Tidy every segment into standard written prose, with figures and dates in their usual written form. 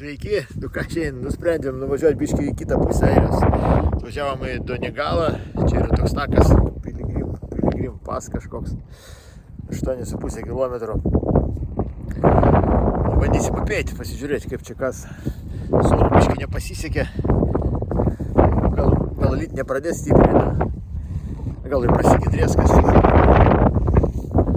Sveiki, ką šiandien nusprendėm nuvažiuoti biškį į kitą pusę Airijos. Važiavom į Donigalą, čia yra toks takas, Piligrim pas kažkoks, 8,5 km. Bandysim apėti, pasižiūrėti kaip čia kas. Soro biškį nepasisekė, gal lyt nepradės stiprinti, gal ir prasigidrės kas.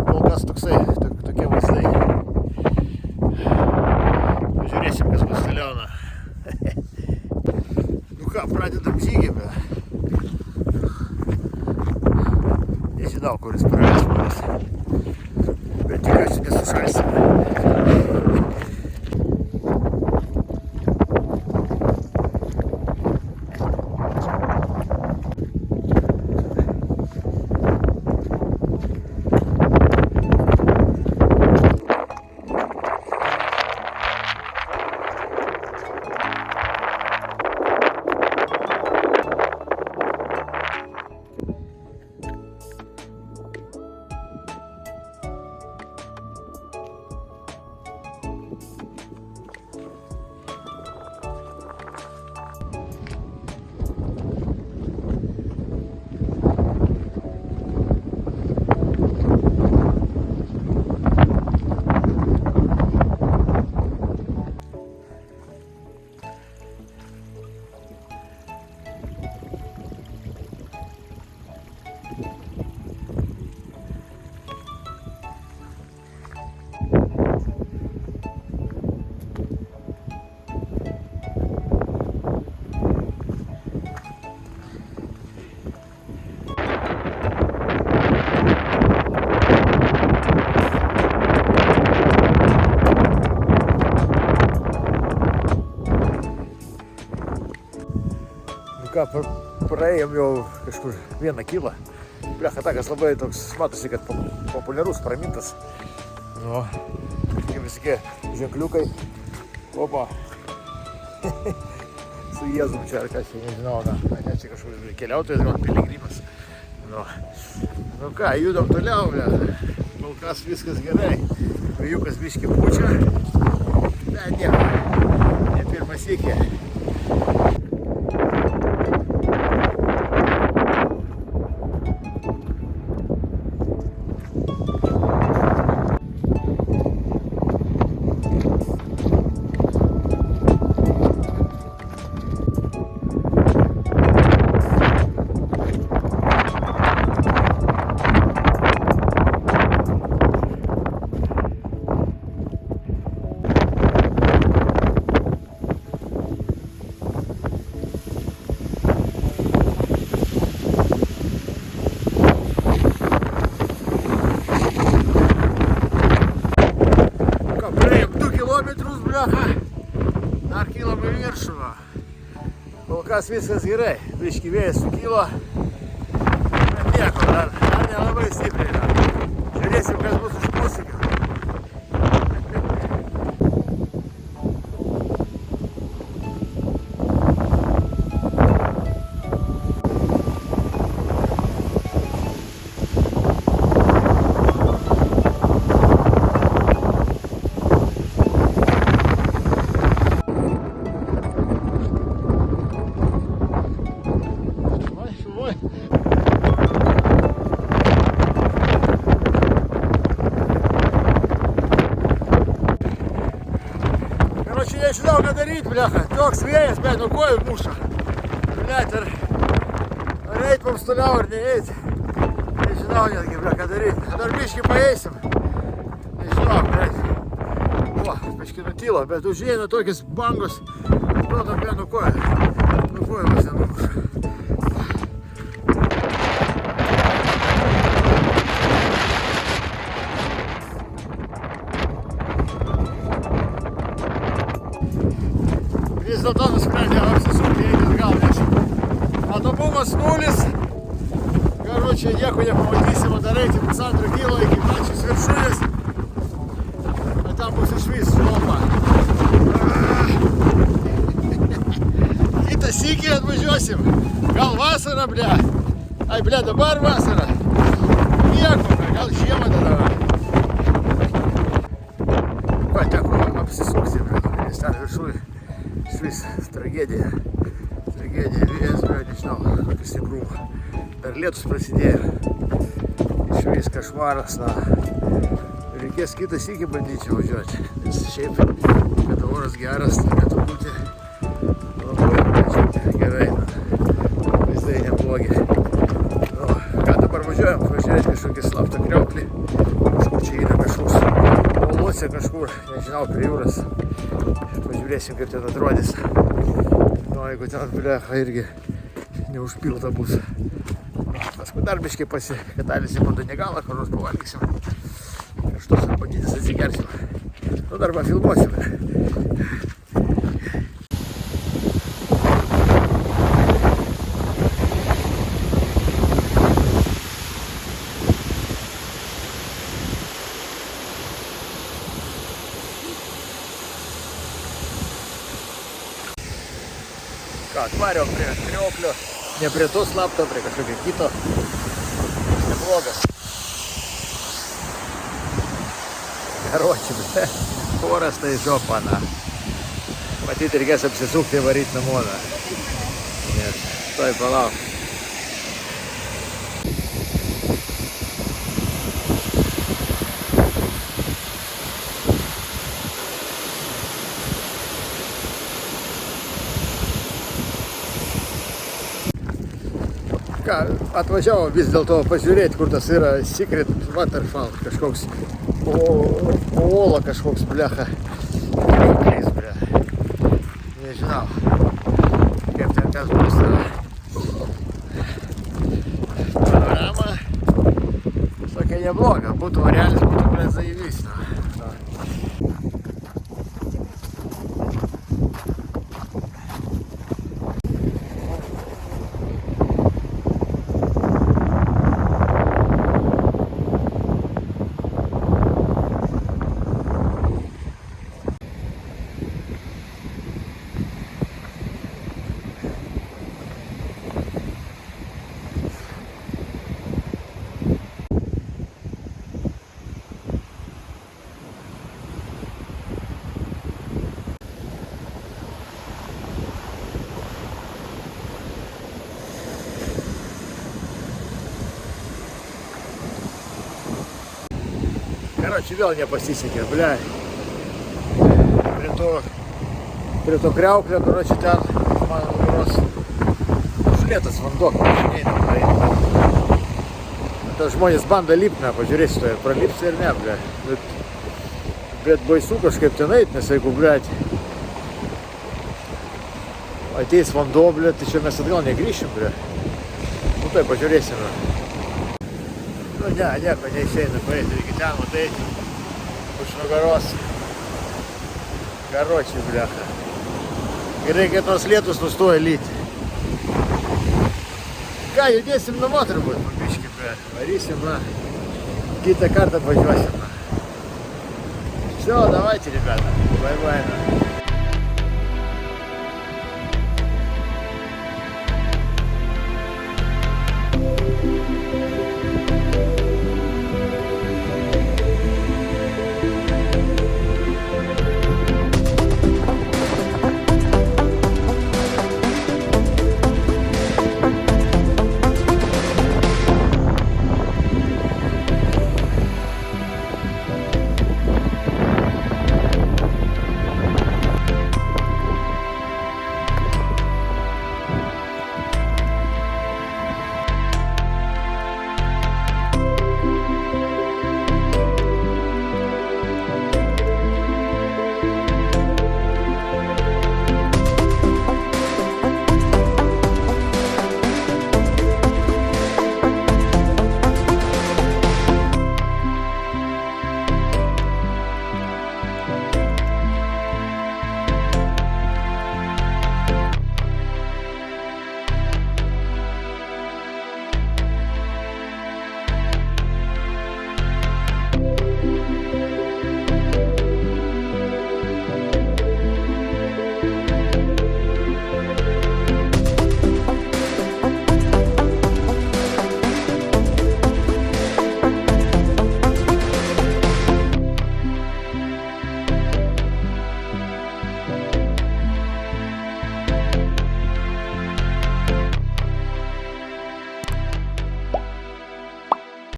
Kol kas tokie vaizdai. Žiūrėsim, kas bus toliau. Nu ką, pradedam žygį, nežinau, kuris praeis manęs, bet tikiuosi nesušalsim. Praėjom jau kažkur 1 kilą. Blecha, takas labai toks, matosi, kad populiarus, pramintas. Nu, kaip visokie ženkliukai. Opa. Su Jėzum čia ar kas, nežinau, ne, čia kažkur keliautojas, gal piligrimas. Nu ką, judam toliau, blecha. Kol kas viskas gerai. Vėjukas biškį pučia. Bet nieko, ne pirmas sykį. Dar kilom į viršų. Kol kas viskas gerai. Biškį vėjas sukilo. Bet nieko, dar nelabai stipriai. Žiūrėsim, kas bus už posūkio. Nežinau, ką daryti, blecha. Toks vėjas, bet nuo kojų muša. Blet, ar eit mums toliau, ar neeit. Nežinau netgi, ble, ką daryti. Dar biškį paeisim. Nežinau, blet. O, biškį nutilo, bet užeina tokias bangos. Atrodo, blet, nuo kojų. Nuo kojų mums nenumuša. Vis dėlto nusprendė apsisukti eiti atgal, nes matomumas 0. Karočią, nieko nepamatysim, dar eiti 1,5 kilo iki pačios viršūnės. Bet tam bus išvis šlopa. Kitą sykį atvažiuosim. Gal vasarą, ble. Ai, ble, dabar vasarą. Nieko, gal žiemą tada. Pateko apsisukti, ble. Ką viršui švis tragedija. Tragedija, vėjas, nežinau, kokį stiprumą. Dar lietus prasidėjo. Išvis kašmaras, na. Reikės kitą sykį bandyti važiuoti. Nes šiaip, kad oras geras, turėtų būti labai gerai. Vaizdai neblogi. Nu, ką dabar važiuojam? Važiuojam kažkokį slaptą kriauklį. Kažkur čia yra kažkoks Olose kažkur, nežinau, prie jūros. Pažiūrėsim, kaip ten atrodys. Nu, jeigu ten, blecha, irgi neužpilta bus. Paskui dar biškai pasikatalysim po Donegalą, kur nors pavalgysim. Karštos arbatytės atsigersim. Nu, dar pafilmuosim. Ką, atvariau prie krioklio, ne prie to slapto, prie kažkokio kito. Neblogas. Karoči, oras tai žopa, na. Matyt, reikės apsisukti ir varyti namo, na. Nes, toj palauk. Ką, atvažiavau vis dėlto pažiūrėti, kur tas yra Secret Waterfall, kažkoks uola kažkoks, blecha. Nežinau, kaip ten kas bus. Panorama tokia nebloga, būtų varialis, būtų zaivys. Karoči, vėl nepasisekė, ble. Prie to kriauklio, karoči, ten, mano nugaros, užlietas vanduo, neina praeiti. Tas žmonės bando lipti, pažiūrėsi, tai pralipsi ir ne, ble. Bet baisu kažkaip ten eit, nes jeigu, ble, ateis vanduo, ble, tai čia mes atgal negrįšim, ble. Nu tai pažiūrėsime. Nu ne, nieko neišeina paeiti, reikia ten ateiti už nugaros. Karoči, blecha. Gerai, kad tos lietus nustoja lyti. Ką, judėsim namo turbūt, pabiškį, varysim, na. Kitą kartą važiuosim, na. Все, давайте, ребята. Бай-бай, на.